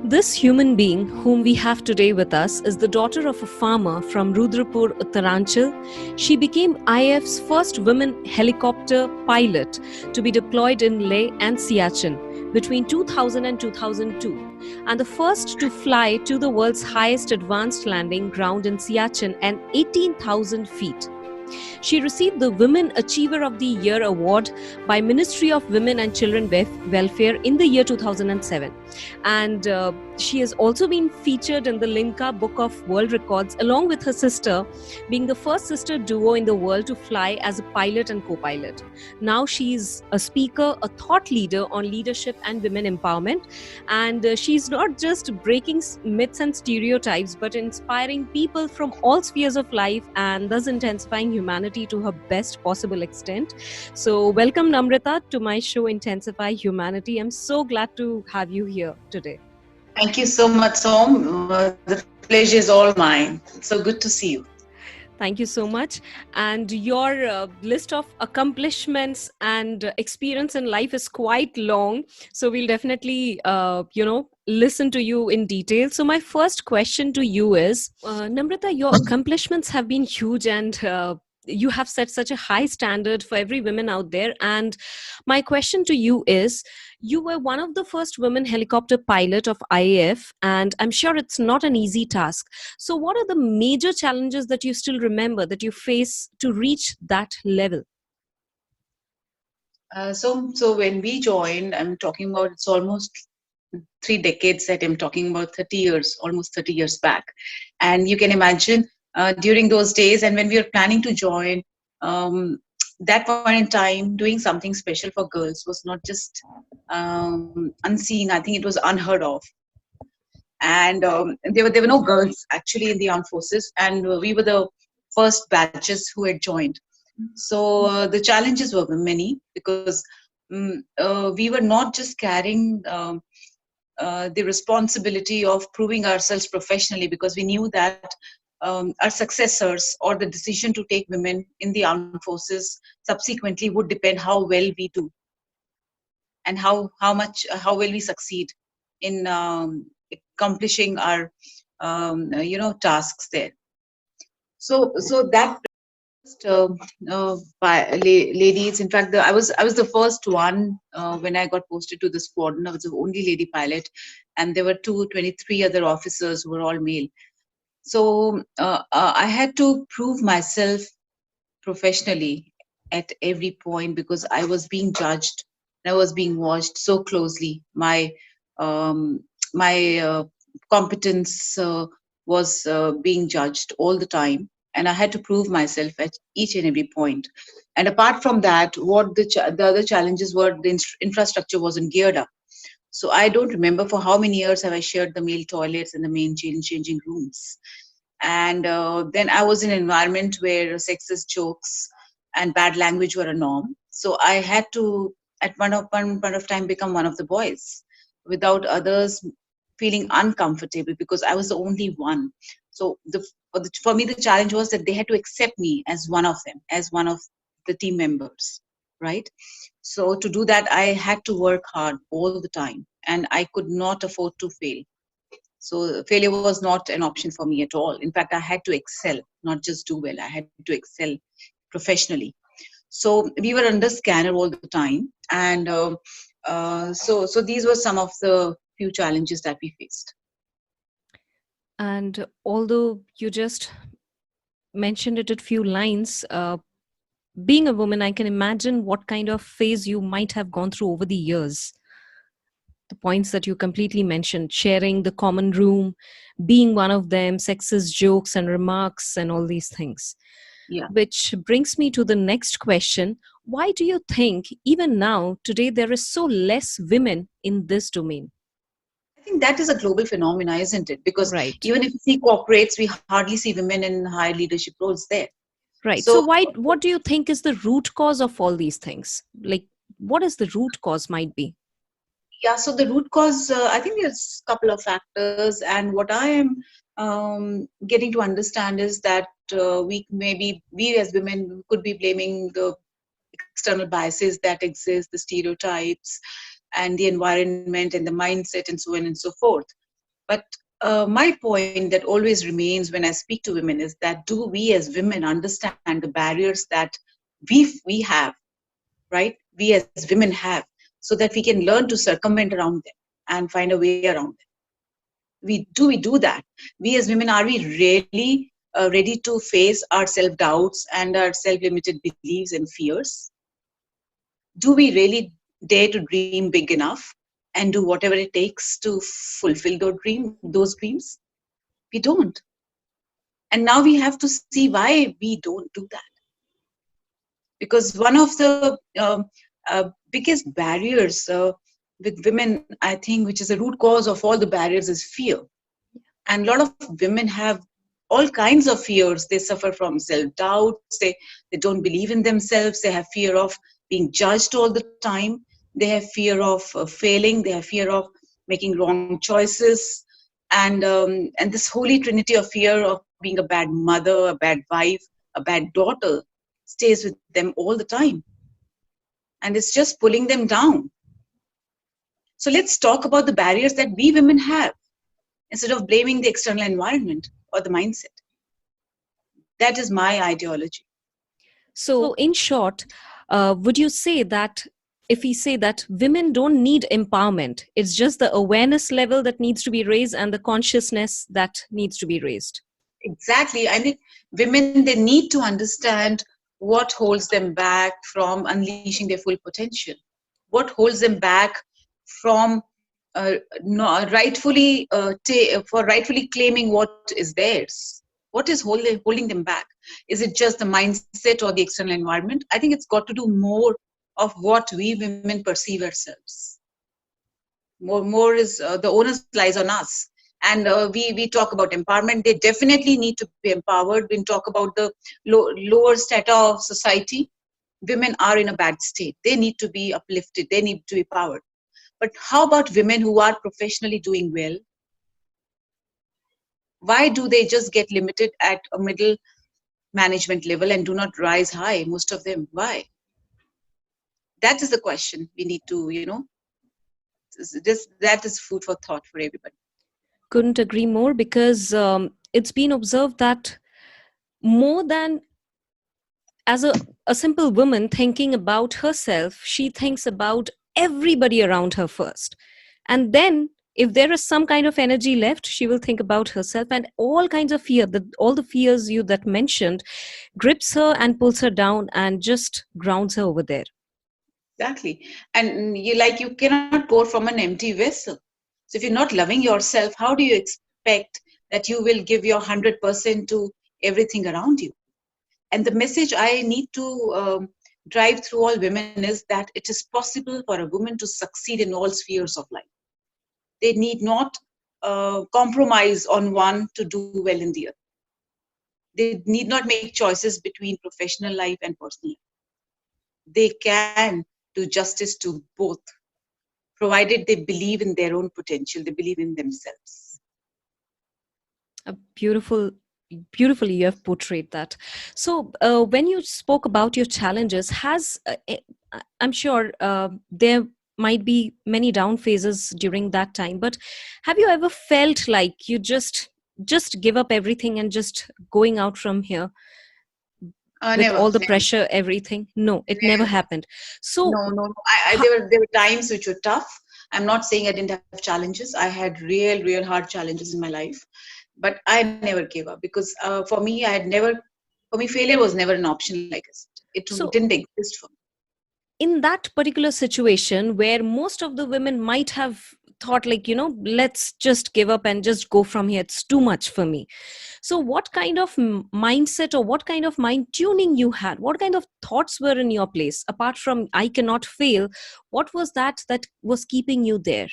This human being whom we have today with us is the daughter of a farmer from Rudrapur, Uttaranchal. She became IAF's first woman helicopter pilot to be deployed in Leh and Siachen between 2000 and 2002, and the first to fly to the world's highest advanced landing ground in Siachen at 18,000 feet. She received the Women Achiever of the Year award by Ministry of Women and Children Welfare in the year 2007. And she has also been featured in the Limca Book of World Records along with her sister, being the first sister duo in the world to fly as a pilot and co-pilot. Now she's a speaker, a thought leader on leadership and women empowerment. And she's not just breaking myths and stereotypes, but inspiring people from all spheres of life and thus intensifying humanity to her best possible extent. So welcome, Namrita, to my show Intensify Humanity. I'm so glad to have you here today. Thank you so much, Som. The pleasure is all mine. It's so good to see you. Thank you so much. And your list of accomplishments and experience in life is quite long. So we'll definitely, listen to you in detail. So my first question to you is, Namrita, your accomplishments have been huge and you have set such a high standard for every woman out there. And my question to you is, you were one of the first women helicopter pilot of IAF, and I'm sure it's not an easy task. So what are the major challenges that you still remember that you face to reach that level? So when we joined, I'm talking about, it's almost 3 decades that I'm talking about, 30 years, almost 30 years back. And you can imagine during those days, and when we were planning to join, that point in time, doing something special for girls was not just unseen. I think it was unheard of. And there were no girls actually in the armed forces, and we were the first batches who had joined. So the challenges were many, because we were not just carrying the responsibility of proving ourselves professionally, because we knew that our successors or the decision to take women in the armed forces subsequently would depend how well we do and how well we succeed in accomplishing our tasks there. So that ladies, in fact, I was the first one when I got posted to the squadron. I was the only lady pilot, and there were 23 other officers who were all male. So I had to prove myself professionally at every point, because I was being judged. I was being watched so closely. My competence was being judged all the time, and I had to prove myself at each and every point. And apart from that, what the other challenges were, the infrastructure wasn't geared up. So I don't remember for how many years have I shared the male toilets and the main changing rooms. And then I was in an environment where sexist jokes and bad language were a norm. So I had to, at one point of time, become one of the boys without others feeling uncomfortable, because I was the only one. So for me, the challenge was that they had to accept me as one of them, as one of the team members, right? So to do that, I had to work hard all the time, and I could not afford to fail. So failure was not an option for me at all. In fact, I had to excel, not just do well. I had to excel professionally. So we were under scanner all the time, and so these were some of the few challenges that we faced. And although you just mentioned it a few lines, being a woman, I can imagine what kind of phase you might have gone through over the years. The points that you completely mentioned, sharing the common room, being one of them, sexist jokes and remarks and all these things. Yeah. Which brings me to the next question. Why do you think even now, today, there is so less women in this domain? I think that is a global phenomenon, isn't it? Because right. Even if you see corporates, we hardly see women in high leadership roles there. Right. So what do you think is the root cause of all these things? Like, what is the root cause might be? Yeah, so the root cause, I think there's a couple of factors. And what I am getting to understand is that we as women could be blaming the external biases that exist, the stereotypes and the environment and the mindset and so on and so forth. But my point that always remains when I speak to women is that do we as women understand the barriers that we have, right? We as women have, so that we can learn to circumvent around them and find a way around them. We do that? We as women, are we really ready to face our self doubts and our self limited beliefs and fears? Do we really dare to dream big enough and do whatever it takes to fulfill those dreams? We don't. And now we have to see why we don't do that. Because one of the biggest barriers with women, I think, which is the root cause of all the barriers, is fear. And a lot of women have all kinds of fears. They suffer from self doubts, they don't believe in themselves, they have fear of being judged all the time, they have fear of failing, they have fear of making wrong choices. And this holy trinity of fear of being a bad mother, a bad wife, a bad daughter stays with them all the time. And it's just pulling them down. So let's talk about the barriers that we women have instead of blaming the external environment or the mindset. That is my ideology. So, in short, would you say that if we say that women don't need empowerment, it's just the awareness level that needs to be raised and the consciousness that needs to be raised? Exactly. I think women, they need to understand what holds them back from unleashing their full potential. What holds them back from no, rightfully claiming what is theirs. What is holding them back? Is it just the mindset or the external environment? I think it's got to do more of what we women perceive ourselves. More is the onus lies on us. And we talk about empowerment. They definitely need to be empowered. We talk about the lower strata of society. Women are in a bad state. They need to be uplifted. They need to be empowered. But how about women who are professionally doing well? Why do they just get limited at a middle management level and do not rise high, most of them? Why? That is the question we need to, that is food for thought for everybody. Couldn't agree more, because it's been observed that more than as a simple woman thinking about herself, she thinks about everybody around her first. And then if there is some kind of energy left, she will think about herself, and all kinds of fear, all the fears you that mentioned, grips her and pulls her down and just grounds her over there. Exactly. And you cannot pour from an empty vessel. So if you're not loving yourself, how do you expect that you will give your 100% to everything around you? And the message I need to drive through all women is that it is possible for a woman to succeed in all spheres of life. They need not compromise on one to do well in the other. They need not make choices between professional life and personal life. They can do justice to both, provided they believe in their own potential, they believe in themselves. A beautifully you have portrayed that. So when you spoke about your challenges, I'm sure there might be many down phases during that time, but have you ever felt like you just give up everything and just going out from here with all the Never, pressure, everything? No, it never never. happened. So No, no, no. ho- There were times which were tough. I'm not saying I didn't have challenges. I had real hard challenges in my life, but I never gave up because for me, failure was never an option. Like I said, it so didn't exist for me. in that particular situation where most of the women might have thought, like, let's just give up and just go from here, it's too much for me. So what kind of mindset or what kind of mind tuning you had, what kind of thoughts were in your place apart from I cannot fail? What was that was keeping you there?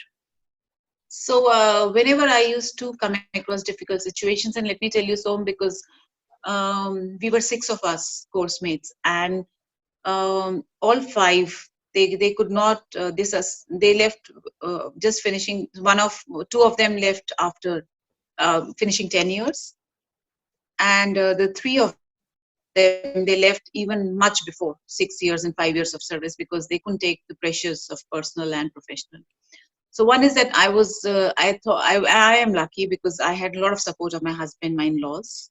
So whenever I used to come across difficult situations, and let me tell you, so because we were six of us course mates, and all five, they could not they left just finishing. Two of them left after finishing 10 years, and the three of them, they left even much before 6 years and 5 years of service because they couldn't take the pressures of personal and professional. So one is that I thought I am lucky because I had a lot of support of my husband, my in-laws.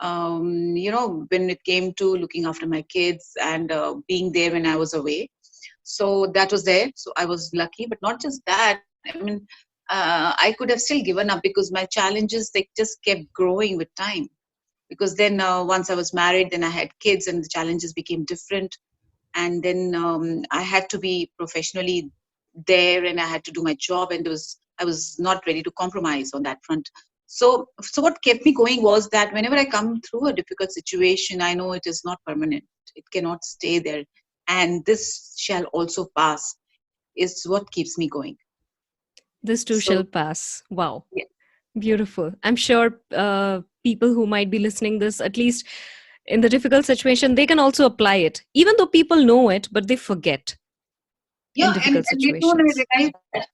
When it came to looking after my kids and being there when I was away. So that was there. So I was lucky, but not just that. I mean, I could have still given up because my challenges, they just kept growing with time. Because then once I was married, then I had kids and the challenges became different. And then I had to be professionally there and I had to do my job, and I was not ready to compromise on that front. So what kept me going was that whenever I come through a difficult situation, I know it is not permanent. It cannot stay there. And this shall also pass is what keeps me going. This too So shall pass. Wow. yeah, Beautiful. I'm sure people who might be listening this, at least in the difficult situation, they can also apply it. Even though people know it, but they forget in yeah, difficult and later on I situations.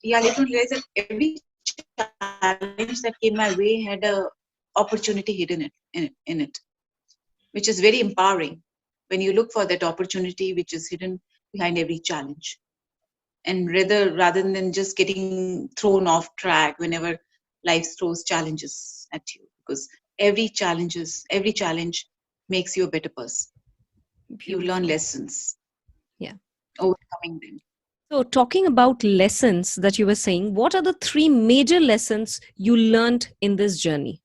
realized that every challenge that came my way had a opportunity hidden in it, which is very empowering when you look for that opportunity which is hidden behind every challenge. And rather than just getting thrown off track whenever life throws challenges at you, because every challenge makes you a better person. You learn Beautiful. lessons Yeah. overcoming them. So, talking about lessons that you were saying, what are the three major lessons you learned in this journey?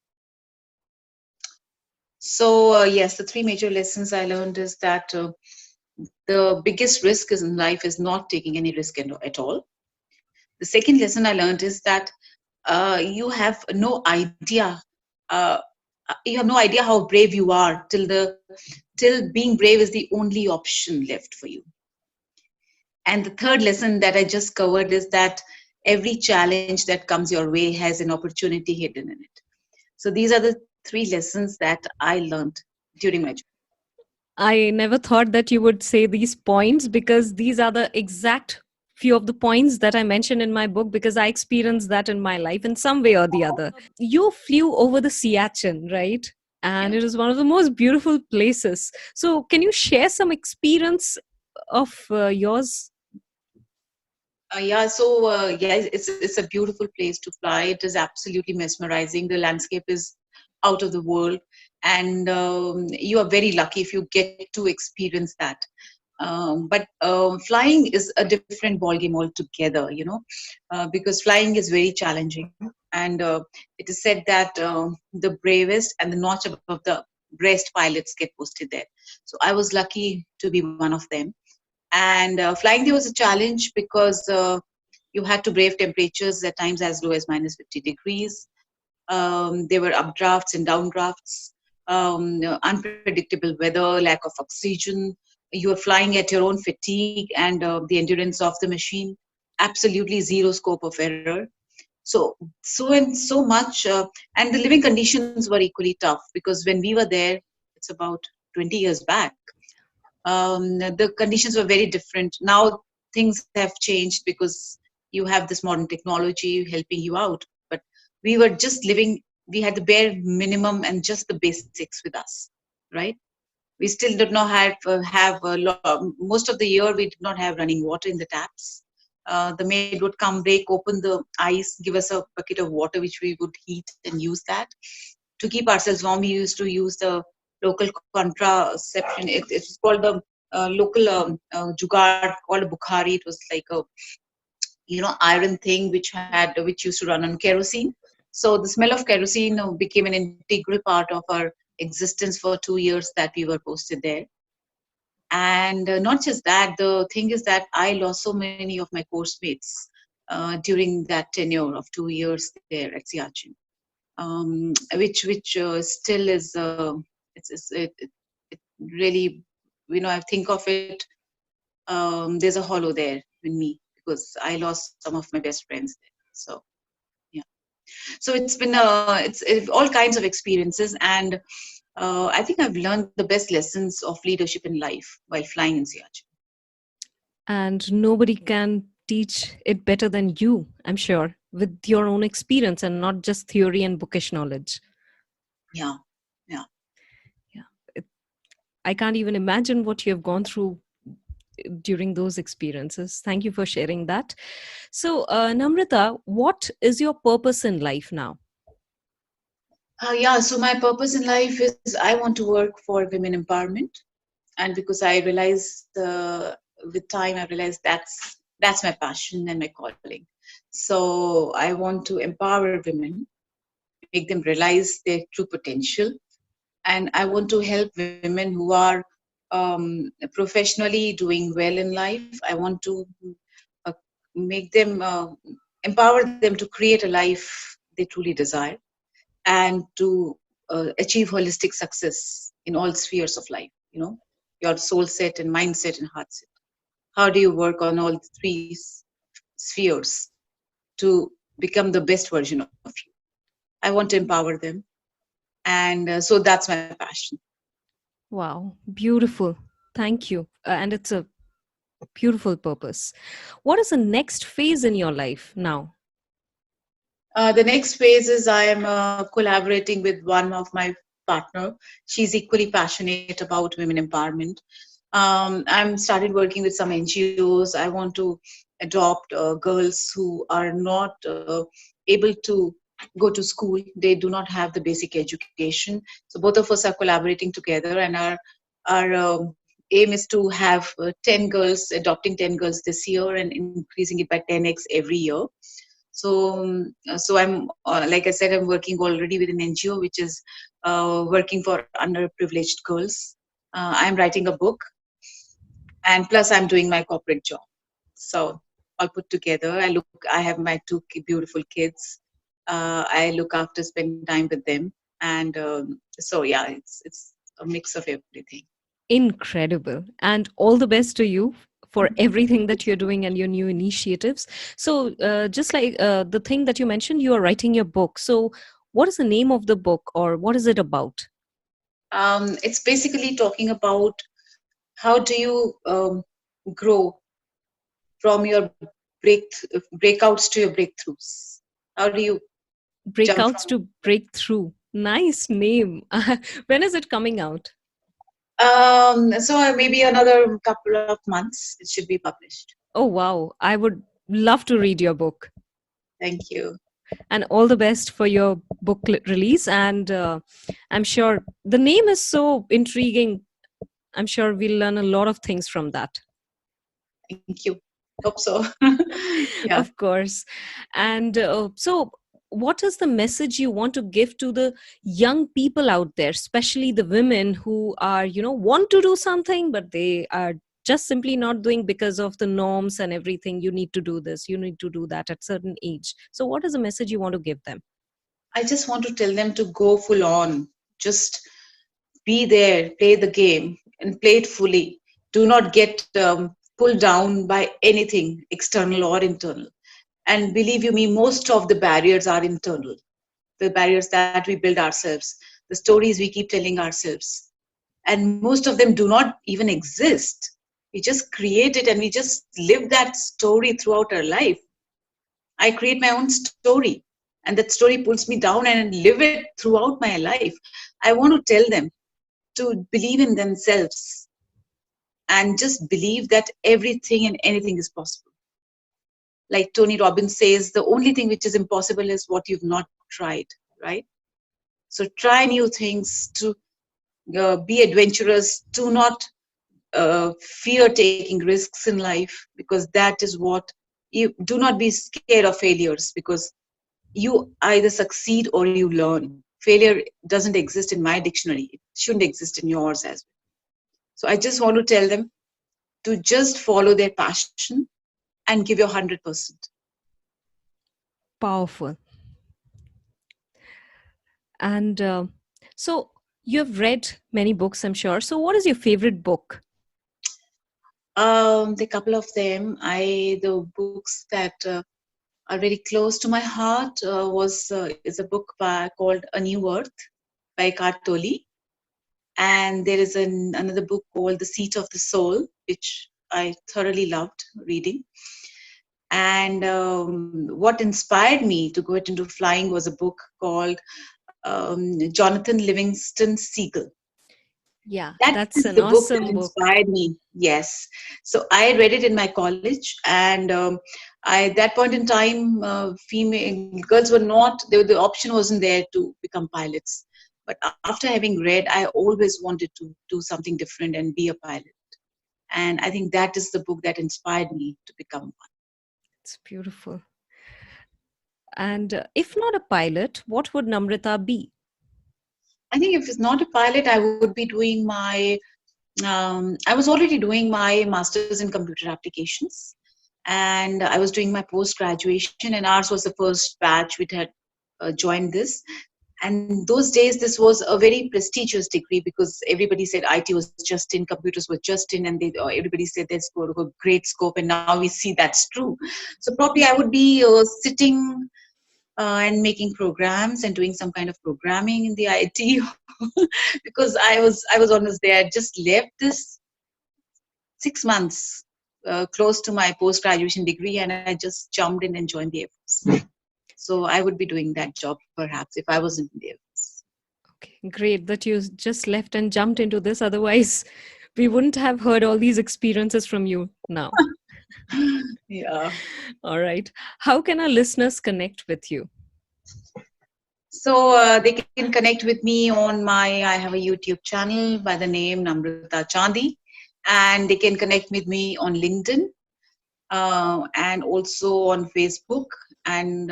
So yes, the three major lessons I learned is that the biggest risk is in life is not taking any risk at all. The second lesson I learned is that you have no idea. Uh, you have no idea how brave you are till being brave is the only option left for you. And the third lesson that I just covered is that every challenge that comes your way has an opportunity hidden in it. So these are the three lessons that I learned during my journey. I never thought that you would say these points, because these are the exact few of the points that I mentioned in my book, because I experienced that in my life in some way or the other. You flew over the Siachen, right? And Yeah. it is one of the most beautiful places. So, can you share some experience of yours? Yeah, it's a beautiful place to fly. It is absolutely mesmerizing. The landscape is out of the world, and you are very lucky if you get to experience that. But flying is a different ballgame altogether, because flying is very challenging, and it is said that the bravest and the notch above the breast pilots get posted there. So I was lucky to be one of them. And flying there was a challenge because you had to brave temperatures at times as low as minus 50 degrees. There were updrafts and downdrafts, unpredictable weather, lack of oxygen. You were flying at your own fatigue and the endurance of the machine. Absolutely zero scope of error. So much, and the living conditions were equally tough because when we were there, it's about 20 years back. The conditions were very different. Now things have changed because you have this modern technology helping you out. But we were just living, we had the bare minimum and just the basics with us, right? We still did not most of the year we did not have running water in the taps. The maid would come, break open the ice, give us a bucket of water which we would heat and use that to keep ourselves warm. We used to use the local contraception. It was called the local jugaad called a bukhari. It was like a iron thing which used to run on kerosene. So the smell of kerosene became an integral part of our existence for 2 years that we were posted there. And not just that, the thing is that I lost so many of my course mates during that tenure of 2 years there at Siachen, which still is it really, I think of it. There's a hollow there in me because I lost some of my best friends there. So yeah, so it's been it's all kinds of experiences, and I think I've learned the best lessons of leadership in life while flying in Siachen. And nobody can teach it better than you, I'm sure, with your own experience and not just theory and bookish knowledge. Yeah, yeah. Yeah. I can't even imagine what you have gone through during those experiences. Thank you for sharing that. So, Namrita, what is your purpose in life now? Yeah, so my purpose in life is I want to work for women empowerment, and because I realized with time, I realized that's my passion and my calling. So I want to empower women, make them realize their true potential, and I want to help women who are professionally doing well in life. I want to uh, make them empower them to create a life they truly desire, and to achieve holistic success in all spheres of life. Your soul set and mindset and heart set. How do you work on all three spheres to become the best version of you? I want to empower them, and so that's my passion. Wow, beautiful. Thank you. And it's a beautiful purpose. What is the next phase in your life now? The next phase is I am collaborating with one of my partner. She's equally passionate about women empowerment. I'm started working with some NGOs. I want to adopt girls who are not able to go to school. They do not have the basic education. So both of us are collaborating together, and our aim is to have 10 girls, adopting 10 girls this year and increasing it by 10x every year. So I'm like I said, I'm working already with an NGO which is working for underprivileged girls. I'm writing a book, and plus I'm doing my corporate job. So all put together, I have my two beautiful kids. I look after, spend time with them, and so yeah, it's a mix of everything. Incredible. And all the best to you for everything that you're doing and your new initiatives. So, just like the thing that you mentioned, you are writing your book. So, what is the name of the book or what is it about? It's basically talking about how do you grow from your breakouts to your breakthroughs. How do you jump Breakouts from? to Breakthrough. Nice name. When is it coming out? So maybe another couple of months it should be published. Oh, wow. I would love to read your book. Thank you. And all the best for your book release. And I'm sure the name is so intriguing. I'm sure we'll learn a lot of things from that. Thank you. Hope so. Yeah. Of course. And so, what is the message you want to give to the young people out there, especially the women who are, want to do something, but they are just simply not doing because of the norms and everything? You need to do this, you need to do that at certain age. So, what is the message you want to give them? I just want to tell them to go full on. Just be there, play the game, and play it fully. Do not get pulled down by anything external or internal. And believe you me, most of the barriers are internal. The barriers that we build ourselves, the stories we keep telling ourselves. And most of them do not even exist. We just create it and we just live that story throughout our life. I create my own story, and that story pulls me down and live it throughout my life. I want to tell them to believe in themselves and just believe that everything and anything is possible. Like Tony Robbins says, the only thing which is impossible is what you've not tried, right? So try new things, to be adventurous. Do not fear taking risks in life, because that is what you do. Not be scared of failures, because you either succeed or you learn. Failure doesn't exist in my dictionary. It shouldn't exist in yours as well. So I just want to tell them to just follow their passion and give your 100%. Powerful. And so, you have read many books, I'm sure. So, what is your favorite book? The couple of them, the books that are very close to my heart is a book called A New Earth by Cartoli, and there is another book called The Seat of the Soul, which I thoroughly loved reading. And what inspired me to go into flying was a book called Jonathan Livingston Seagull. Yeah, That that's is an the book that awesome book. inspired me. Yes. So I read it in my college, and I at that point in time, female girls were not. The option wasn't there to become pilots. But after having read, I always wanted to do something different and be a pilot. And I think that is the book that inspired me to become one. It's beautiful. And if not a pilot, what would Namrita be? I think if it's not a pilot, I would be doing my. I was already doing my master's in computer applications, and I was doing my post graduation, and ours was the first batch which had joined this. And those days, this was a very prestigious degree because everybody said IT was just in, computers were just in, and everybody said there's a great scope. And now we see that's true. So probably I would be sitting and making programs and doing some kind of programming in the IT because I was honest there. I just left this 6 months close to my post graduation degree, and I just jumped in and joined the Air Force. So I would be doing that job perhaps if I wasn't in the Air Force. Okay, great that you just left and jumped into this. Otherwise, we wouldn't have heard all these experiences from you now. Yeah. All right. How can our listeners connect with you? So they can connect with me on I have a YouTube channel by the name Namrita Chandi, and they can connect with me on LinkedIn and also on Facebook, and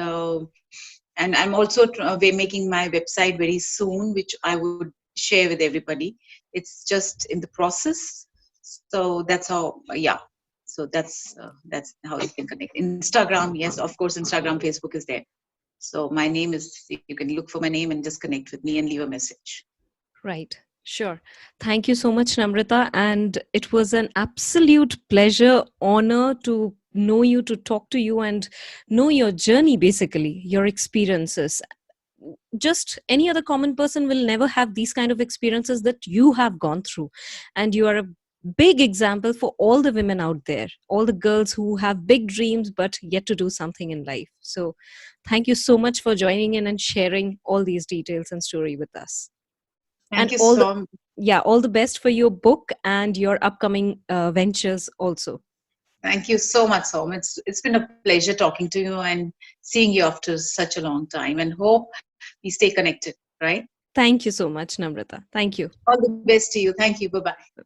I'm also making my website very soon, which I would share with everybody. It's just in the process, so that's how. Yeah, so that's how you can connect. Instagram, yes, of course, Instagram, Facebook is there. So my name is. You can look for my name and just connect with me and leave a message. Right. Sure. Thank you so much, Namrita. And it was an absolute pleasure, honor to know you, to talk to you, and know your journey, basically, your experiences. Just any other common person will never have these kind of experiences that you have gone through. And you are a big example for all the women out there, all the girls who have big dreams but yet to do something in life. So thank you so much for joining in and sharing all these details and story with us. Thank And you so. all the best for your book and your upcoming ventures also. Thank you so much, Som. It's been a pleasure talking to you and seeing you after such a long time. And hope we stay connected. Right. Thank you so much, Namrita. Thank you. All the best to you. Thank you. Bye bye. Bye.